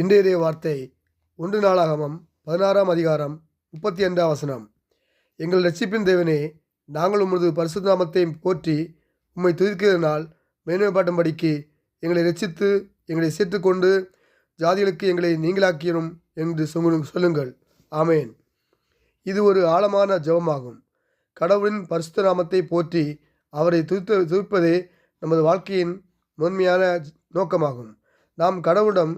இன்றைய வார்த்தை 1 நாளாகமம் 16ஆம் அதிகாரம் 32ஆம் வசனம். எங்கள் இரட்சிப்பின் தேவனே, நாங்கள் உமது பரிசுத்த நாமத்தை போற்றி உம்மை துதிக்கிறதினால் மேன்மைப்பாட்டும்படிக்கு எங்களை இரட்சித்து எங்களை சேர்த்துக்கொண்டு ஜாதிகளுக்கு எங்களை நீங்களாக்கியனும் என்று சொல்லுங்கள். ஆமேன். இது ஒரு ஆழமான ஜெபமாகும். கடவுளின் பரிசுத்த நாமத்தை போற்றி அவரை துதிப்பதே நமது வாழ்க்கையின் முதன்மையான நோக்கமாகும். நாம் கடவுளிடம்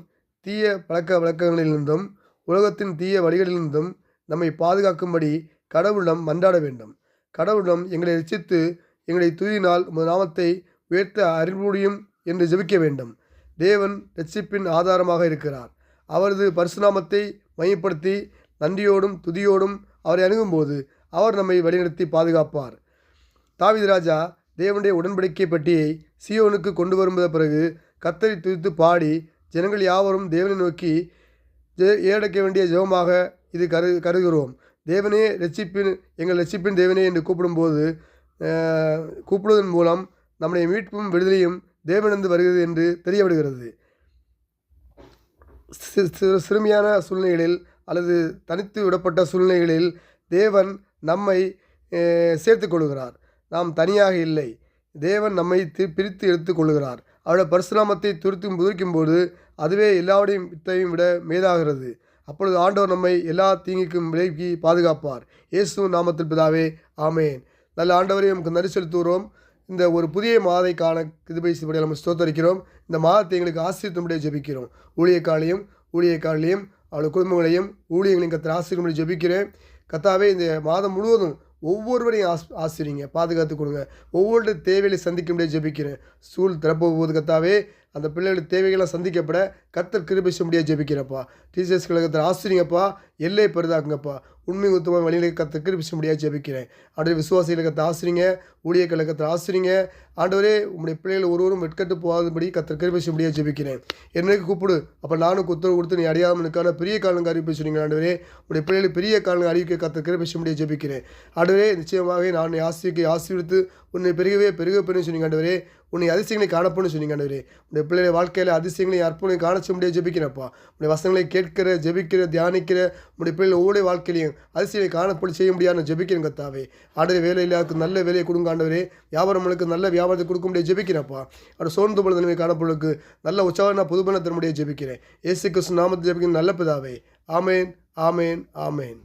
தீய பழக்க வழக்கங்களிலிருந்தும் உலகத்தின் தீய வழிகளிலிருந்தும் நம்மை பாதுகாக்கும்படி கடவுளிடம் மன்றாட வேண்டும். கடவுளிடம் எங்களை இரட்சித்து எங்களை துதியினால் உமது நாமத்தை உயர்த்த அருள் புரியும் என்று ஜெபிக்க வேண்டும். தேவன் இரட்சிப்பின் ஆதாரமாக இருக்கிறார். அவரது பரிசுநாமத்தை மையப்படுத்தி நன்றியோடும் துதியோடும் அவரை அணுகும்போது அவர் நம்மை வழிநடத்தி பாதுகாப்பார். தாவீது ராஜா தேவனுடைய உடன்படிக்கை பெட்டியை சீயோனுக்கு கொண்டு வரும் பிறகு கர்த்தரை துதித்து பாடி ஜனங்கள் யாவரும் தேவனை நோக்கி ஏறெடுக்க வேண்டிய ஜெபமாக இது கருதுகிறோம். தேவனே எங்கள் இரட்சிப்பின் தேவனே என்று கூப்பிடுவதன் மூலம் நம்முடைய மீட்பும் விடுதலையும் தேவனிருந்து வருகிறது என்று தெரியவிடுகிறது. சிறுமியான சூழ்நிலைகளில் அல்லது தனித்து விடப்பட்ட சூழ்நிலைகளில் தேவன் நம்மை சேர்த்து கொள்கிறார். நாம் தனியாக இல்லை. தேவன் நம்மை பிரித்து எடுத்துக் கொள்கிறார். அவருடைய பரிசுநாமத்தை துதிக்கும் போது அதுவே எல்லாவற்றையும் விட மேலாகிறது. அப்பொழுது ஆண்டவர் நம்மை எல்லா தீங்குக்கும் விலக்கி பாதுகாப்பார். இயேசு நாமத்தில் பிதாவே, ஆமேன். நல்ல ஆண்டவரை நமக்கு நன்றி செலுத்துகிறோம். இந்த ஒரு புதிய மாதை காண கிருபை செய்யும்படி நம்ம ஸ்தோத்தரிக்கிறோம். இந்த மாதத்தை எங்களுக்கு ஆசீர்வதிக்கும்படி ஜெபிக்கிறோம். ஊழியக்காரர்களையும் அவருடைய குடும்பங்களையும் ஊழியர்களையும் கர்த்தர் ஆசீர்வதிக்கும்படி ஜெபிக்கிறேன். கர்த்தாவே, இந்த மாதம் முழுவதும் ஒவ்வொருவரையும் ஆசிரியங்க, பாதுகாத்து கொடுங்க. ஒவ்வொரு தேவைகளை சந்திக்க முடியாது ஜெபிக்கிறேன். ஸ்கூல் திறப்போது கர்த்தாவே, அந்த பிள்ளைகளுடைய தேவைகள்லாம் சந்திக்கப்பட கர்த்தர் கிருபை செய்ய முடியாது ஜெபிக்கிறப்பா. டீச்சர்ஸ் கழகத்தில் ஆசிரியங்கப்பா, எல்லை பெரிதாக்குங்கப்பா. உண்மை உத்தம வழிகளை கர்த்தர் கிருபை செய்ய முடியாது ஜெபிக்கிறேன். ஆண்டவரே, விசுவாசிகளை கர்த்தர் ஆசிரிங்க, ஊழிய கழகத்தில் ஆசிரிங்க. ஆண்டவரே, உங்களுடைய பிள்ளைகள் ஒருவரும் வெட்கட்டு போகாதபடி கர்த்தர் கிருபை செய்ய முடியாது ஜெபிக்கிறேன். என்னைக்கு கூப்பிடு, அப்போ நானும் உத்தரவு கொடுத்து நீ அறியாமலுக்கான பெரிய காலங்கள் அறிவிப்பை சொன்னீங்க. ஆண்டவரே, உங்களுடைய பிள்ளைகளுக்கு பெரிய காலங்கள் அறிவிக்க கர்த்தர் கிருபை செய்ய முடியாது ஜெபிக்கிறேன். ஆண்டவரே, நிச்சயமாக நான் ஆசீர்வித்து உன்னை பெருக சொன்னீங்க. ஆண்டவரே, உன்னை அதிசயங்களை காணப்போன்னு சொன்னீங்க. ஆண்டவரே, உடைய பிள்ளைகளை வாழ்க்கையில் அதிசயங்களை அற்புதங்களை காணச்ச முடியாது ஜெபிக்கிறப்பா. உடைய வசனங்களை கேட்கிற, ஜெபிக்கிற, தியானிக்கிற உடைய பிள்ளைகள் ஒவ்வொரு வாழ்க்கையிலையும் அதிசயங்களை காணப்படி செய்ய முடியாது ஜெபிக்கிறேன். கர்த்தாவே, ஆண்டவரே, வேலையில்லாருக்கு நல்ல வேலையை கொடுங்க. ஆண்டவரே, வியாபாரங்களுக்கு நல்ல வியாபாரத்தை கொடுக்க முடியாது ஜெபிக்கிறப்பா. அவர் சோர்ந்து போல நிலைமை காணப்படுவதற்கு நல்ல உற்சாகம் புதுபல தர முடியாது ஜெபிக்கிறேன். இயேசு கிறிஸ்து நாமத்தில் ஜெபிக்கிற நல்ல பிதாவே, ஆமேன், ஆமேன், ஆமேன்.